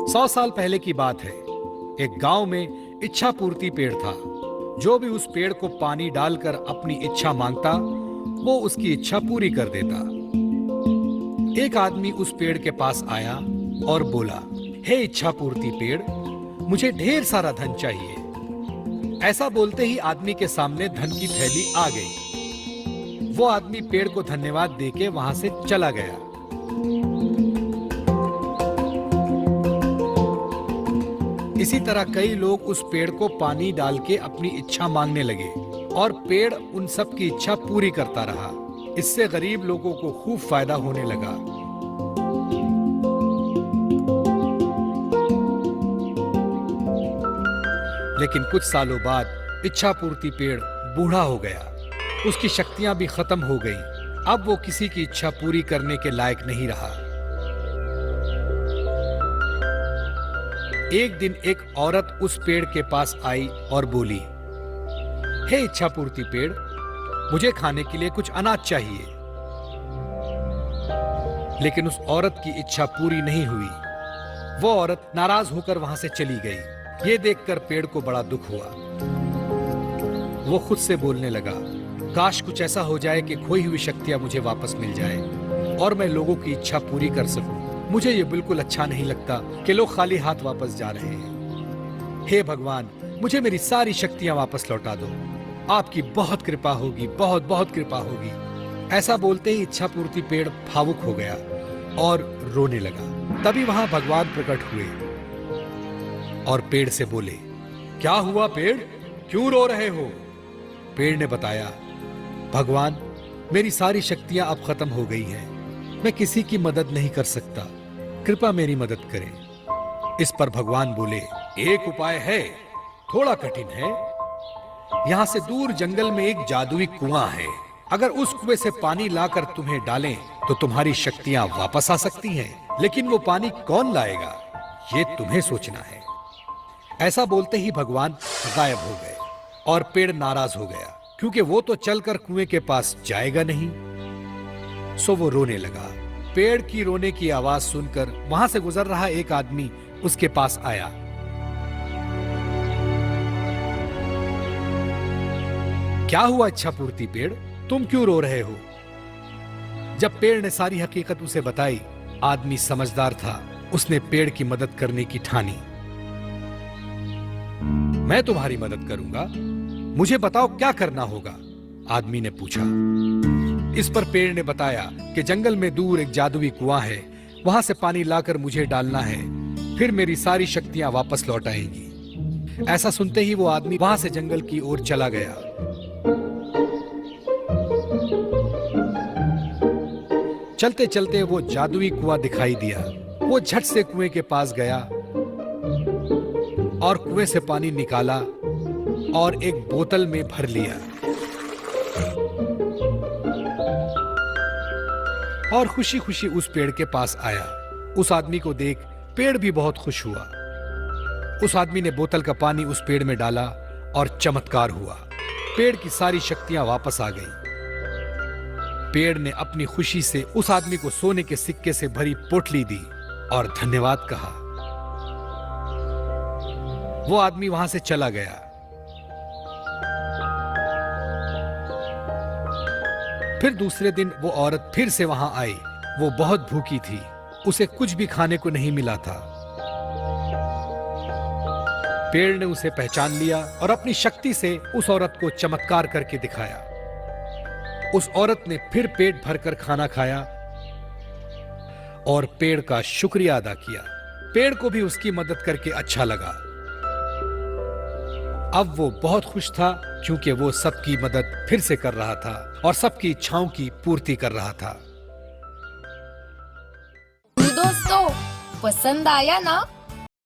100 साल पहले की बात है। एक गांव में इच्छा पूर्ति पेड़ था। जो भी उस पेड़ को पानी डालकर अपनी इच्छा मांगता, वो उसकी इच्छा पूरी कर देता। एक आदमी उस पेड़ के पास आया और बोला, हे इच्छा पूर्ति पेड़, मुझे ढेर सारा धन चाहिए। ऐसा बोलते ही आदमी के सामने धन की थैली आ गई। वो आदमी पेड़ को धन्यवाद देके वहां से चला गया। इसी तरह कई लोग उस पेड़ को पानी डाल के अपनी इच्छा मांगने लगे और पेड़ उन सब की इच्छा पूरी करता रहा। इससे गरीब लोगों को खूब फायदा होने लगा। लेकिन कुछ सालों बाद इच्छा पूर्ति पेड़ बूढ़ा हो गया। उसकी शक्तियां भी खत्म हो गईं। अब वो किसी की इच्छा पूरी करने के लायक नहीं रहा। एक दिन एक औरत उस पेड़ के पास आई और बोली, हे इच्छा पूर्ति पेड़, मुझे खाने के लिए कुछ अनाज चाहिए। लेकिन उस औरत की इच्छा पूरी नहीं हुई। वो औरत नाराज होकर वहां से चली गई। ये देखकर पेड़ को बड़ा दुख हुआ। वो खुद से बोलने लगा, काश कुछ ऐसा हो जाए कि खोई हुई शक्तियां मुझे वापस मिल जाए और मैं लोगों की इच्छा पूरी कर सकूं। मुझे ये बिल्कुल अच्छा नहीं लगता कि लोग खाली हाथ वापस जा रहे हैं। हे भगवान, मुझे मेरी सारी शक्तियां वापस लौटा दो। आपकी बहुत कृपा होगी, बहुत बहुत कृपा होगी। ऐसा बोलते ही इच्छा पूर्ति पेड़ भावुक हो गया और रोने लगा। तभी वहां भगवान प्रकट हुए और पेड़ से बोले, क्या हुआ पेड़, क्यों रो रहे हो? पेड़ ने बताया, भगवान, मेरी सारी शक्तियां अब खत्म हो गई हैं। मैं किसी की मदद नहीं कर सकता, कृपया मेरी मदद करें। इस पर भगवान बोले, एक उपाय है, थोड़ा कठिन है। यहां से दूर जंगल में एक जादुई कुआं है। अगर उस कुएं से पानी लाकर तुम्हें डालें तो तुम्हारी शक्तियां वापस आ सकती हैं। लेकिन वो पानी कौन लाएगा, ये तुम्हें सोचना है। ऐसा बोलते ही भगवान गायब हो गए और पेड़ नाराज हो गया, क्योंकि वो तो चलकर कुएं के पास जाएगा नहीं। सो वो रोने लगा। पेड़ की रोने की आवाज सुनकर वहां से गुजर रहा एक आदमी उसके पास आया। क्या हुआ इच्छा पूर्ति पेड़, तुम क्यों रो रहे हो? जब पेड़ ने सारी हकीकत उसे बताई, आदमी समझदार था। उसने पेड़ की मदद करने की ठानी। मैं तुम्हारी मदद करूंगा, मुझे बताओ क्या करना होगा? आदमी ने पूछा। इस पर पेड़ ने बताया कि जंगल में दूर एक जादुई कुआं है, वहां से पानी लाकर मुझे डालना है, फिर मेरी सारी शक्तियां वापस लौट आएंगी। ऐसा सुनते ही वो आदमी वहां से जंगल की ओर चला गया। चलते चलते वो जादुई कुआं दिखाई दिया। वो झट से कुएं के पास गया और कुएं से पानी निकाला और एक बोतल में भर लिया और खुशी खुशी उस पेड़ के पास आया। उस आदमी को देख पेड़ भी बहुत खुश हुआ। उस आदमी ने बोतल का पानी उस पेड़ में डाला और चमत्कार हुआ। पेड़ की सारी शक्तियां वापस आ गईं। पेड़ ने अपनी खुशी से उस आदमी को सोने के सिक्के से भरी पोटली दी और धन्यवाद कहा। वो आदमी वहां से चला गया। फिर दूसरे दिन वो औरत फिर से वहां आई। वो बहुत भूखी थी, उसे कुछ भी खाने को नहीं मिला था। पेड़ ने उसे पहचान लिया और अपनी शक्ति से उस औरत को चमत्कार करके दिखाया। उस औरत ने फिर पेट भरकर खाना खाया और पेड़ का शुक्रिया अदा किया। पेड़ को भी उसकी मदद करके अच्छा लगा। अब वो बहुत खुश था, क्योंकि वो सबकी मदद फिर से कर रहा था और सबकी इच्छाओं की पूर्ति कर रहा था। दोस्तों, पसंद आया ना?